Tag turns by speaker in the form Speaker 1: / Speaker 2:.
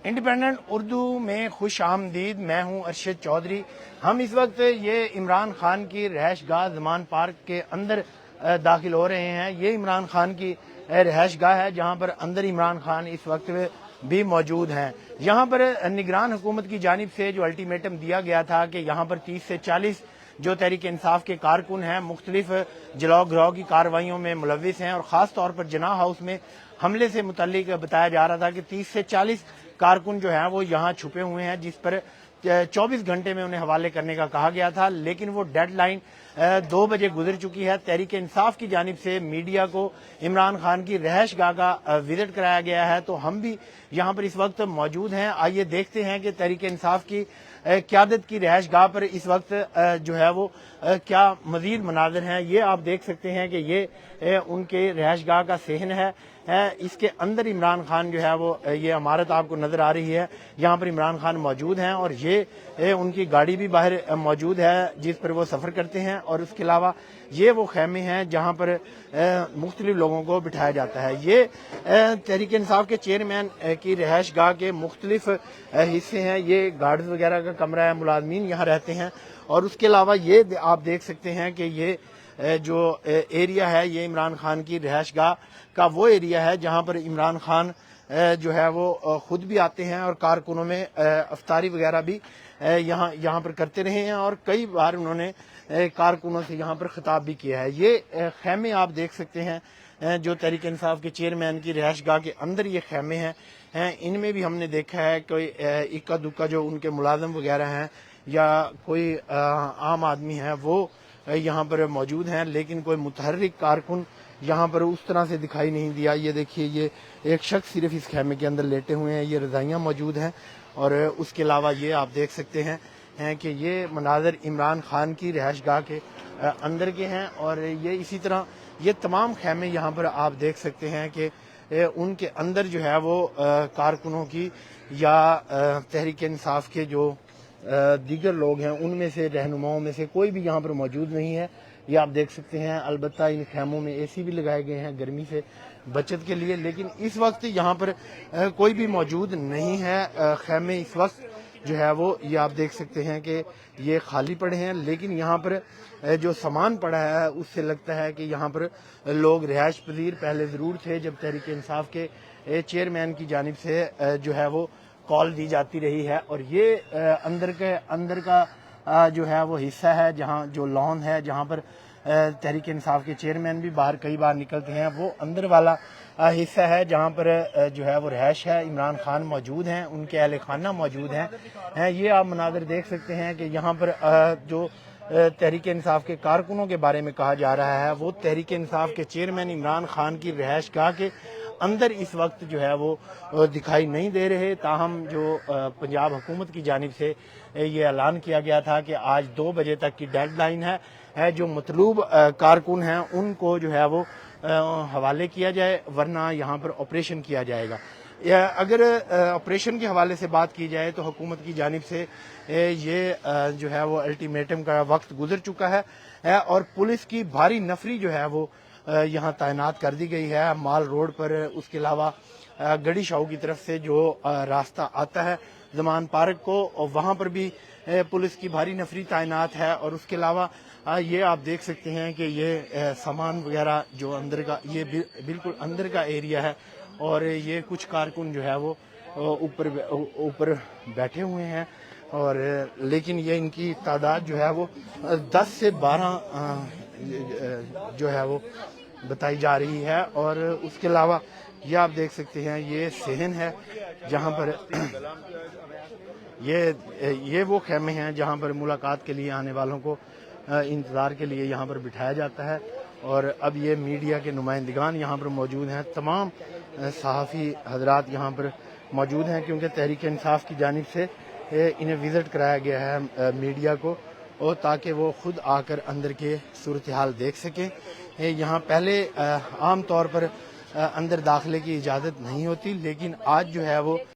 Speaker 1: Independent Urdu में खुश आमदीद। मैं हूं अरशद चौधरी। हम इस वक्त ये इमरान खान की रहायश गाह ज़मान पार्क के अंदर दाखिल हो रहे हैं। ये इमरान खान की रहायश गाह है जहां पर अंदर इमरान खान इस वक्त भी मौजूद हैं। यहाँ पर निगरान हुकूमत की जानिब से जो अल्टीमेटम दिया गया था कि यहाँ पर 30 से 40 जो तहरीक इंसाफ के कारकुन हैं मुख्तलिफ जलाओ गिराव की कार्रवाइयों में मुलविस हैं, और ख़ास तौर पर जनाह हाउस में हमले से मुतल्लिक बताया जा रहा था कि 30 से 40 कारकुन जो हैं वो यहाँ छुपे हुए हैं, जिस पर 24 घंटे में उन्हें हवाले करने का कहा गया था, लेकिन वो डेडलाइन 2 बजे गुजर चुकी है। तहरीक इंसाफ की जानिब से मीडिया को इमरान खान की रहायश गाह का विजिट कराया गया है, तो हम भी यहाँ पर इस वक्त मौजूद हैं। आइए देखते हैं कि तहरीक इंसाफ की क़यादत की रहायश गाह पर इस वक्त जो है वो क्या मजीद मनाज़र हैं। ये आप देख सकते हैं कि ये उनके रहायश गाह का सहन है। इसके अंदर इमरान खान जो है वो ये इमारत आपको नजर आ रही है, यहाँ पर इमरान खान मौजूद हैं, और ये उनकी गाड़ी भी बाहर मौजूद है जिस पर वो सफ़र करते हैं। और उसके अलावा ये वो खेमे हैं जहाँ पर मुख्तलिफ लोगों को बिठाया जाता है। ये तहरीक इंसाफ के चेयरमैन की रहायश गाह के मुख्तलिफ हिस्से हैं। ये गार्ड्स वगैरह का कमरा है, मुलाजमीन यहाँ रहते हैं। और उसके अलावा ये आप देख सकते हैं कि ये जो एरिया है ये इमरान खान की रहायश गाह का वो एरिया है जहां पर इमरान खान जो है वो खुद भी आते हैं, और कारकुनों में अफ्तारी वगैरह भी यहाँ पर करते रहे हैं, और कई बार उन्होंने कारकुनों से यहाँ पर खिताब भी किया है। ये खेमे आप देख सकते हैं जो तहरीक इंसाफ के चेयरमैन की रहायश गाह के अंदर ये खेमे हैं। इनमें भी हमने देखा है कोई इक्का दुक्का जो उनके मुलाजम वगैरह हैं या कोई आम आदमी है वो यहाँ पर मौजूद हैं, लेकिन कोई मुतहर्रिक कारकुन यहाँ पर उस तरह से दिखाई नहीं दिया। ये देखिए, ये एक शख्स सिर्फ इस खेमे के अंदर लेटे हुए हैं, ये रज़ाइयाँ मौजूद हैं। और उसके अलावा ये आप देख सकते हैं कि ये मनाज़र इमरान खान की रहायश गाह के अंदर के हैं। और ये इसी तरह ये तमाम खेमे यहाँ पर आप देख सकते हैं कि उनके अंदर जो है वो कारकुनों की या तहरीक इंसाफ के जो दीगर लोग हैं उनमें से रहनुमाओं में से कोई भी यहाँ पर मौजूद नहीं है। ये आप देख सकते हैं। अलबत्ता इन खेमों में एसी भी लगाए गए हैं गर्मी से बचत के लिए, लेकिन इस वक्त यहाँ पर कोई भी मौजूद नहीं है। खेमे इस वक्त जो है वो ये आप देख सकते हैं कि ये खाली पड़े हैं, लेकिन यहाँ पर जो सामान पड़ा है उससे लगता है कि यहाँ पर लोग रिहाइश पजीर पहले ज़रूर थे, जब तहरीक इंसाफ के चेयरमैन की जानिब से जो है वो कॉल दी जाती रही है। और ये अंदर का जो है वो हिस्सा है जहाँ जो लॉन है जहाँ पर तहरीक इंसाफ के चेयरमैन भी बाहर कई बार निकलते हैं, वो अंदर वाला हिस्सा है जहाँ पर जो है वो रहायश है। इमरान खान मौजूद हैं, उनके अहल खाना मौजूद हैं। ये आप मनाज़र देख सकते हैं कि यहाँ पर जो तहरीक इंसाफ के कारकुनों के बारे में कहा जा रहा है वो तहरीक इंसाफ के चेयरमैन इमरान खान की रहायश गाह के अंदर इस वक्त जो है वो दिखाई नहीं दे रहे। ताहम जो पंजाब हुकूमत की जानिब से ये ऐलान किया गया था कि आज 2 बजे तक की डेडलाइन है जो मतलूब कारकुन हैं उनको जो है वो हवाले किया जाए, वरना यहाँ पर ऑपरेशन किया जाएगा। अगर ऑपरेशन के हवाले से बात की जाए तो हुकूमत की जानिब से ये जो है वो अल्टीमेटम का वक्त गुजर चुका है, और पुलिस की भारी नफरी जो है वो यहाँ तैनात कर दी गई है माल रोड पर। उसके अलावा गढ़ी शाहू की तरफ से जो रास्ता आता है ज़मान पार्क को, वहाँ पर भी पुलिस की भारी नफरी तैनात है। और उसके अलावा ये आप देख सकते हैं कि ये सामान वगैरह जो अंदर का ये बिल्कुल अंदर का एरिया है, और ये कुछ कारकुन जो है वो ऊपर बैठे हुए हैं, और लेकिन ये इनकी तादाद जो है वो 10 से 12 जो है वो बताई जा रही है। और उसके अलावा ये आप देख सकते हैं ये सहन है जहाँ पर ये वो खेमे हैं जहाँ पर मुलाकात के लिए आने वालों को इंतज़ार के लिए यहाँ पर बिठाया जाता है। और अब ये मीडिया के नुमाइंदगान यहाँ पर मौजूद हैं, तमाम सहाफ़ी हजरात यहाँ पर मौजूद हैं, क्योंकि तहरीक इंसाफ की जानिब से इन्हें विज़िट कराया गया है मीडिया को, और ताकि वो खुद आकर अंदर के सूरत हाल देख सकें। यहाँ पहले आम तौर पर अंदर दाखिले की इजाज़त नहीं होती, लेकिन आज जो है वो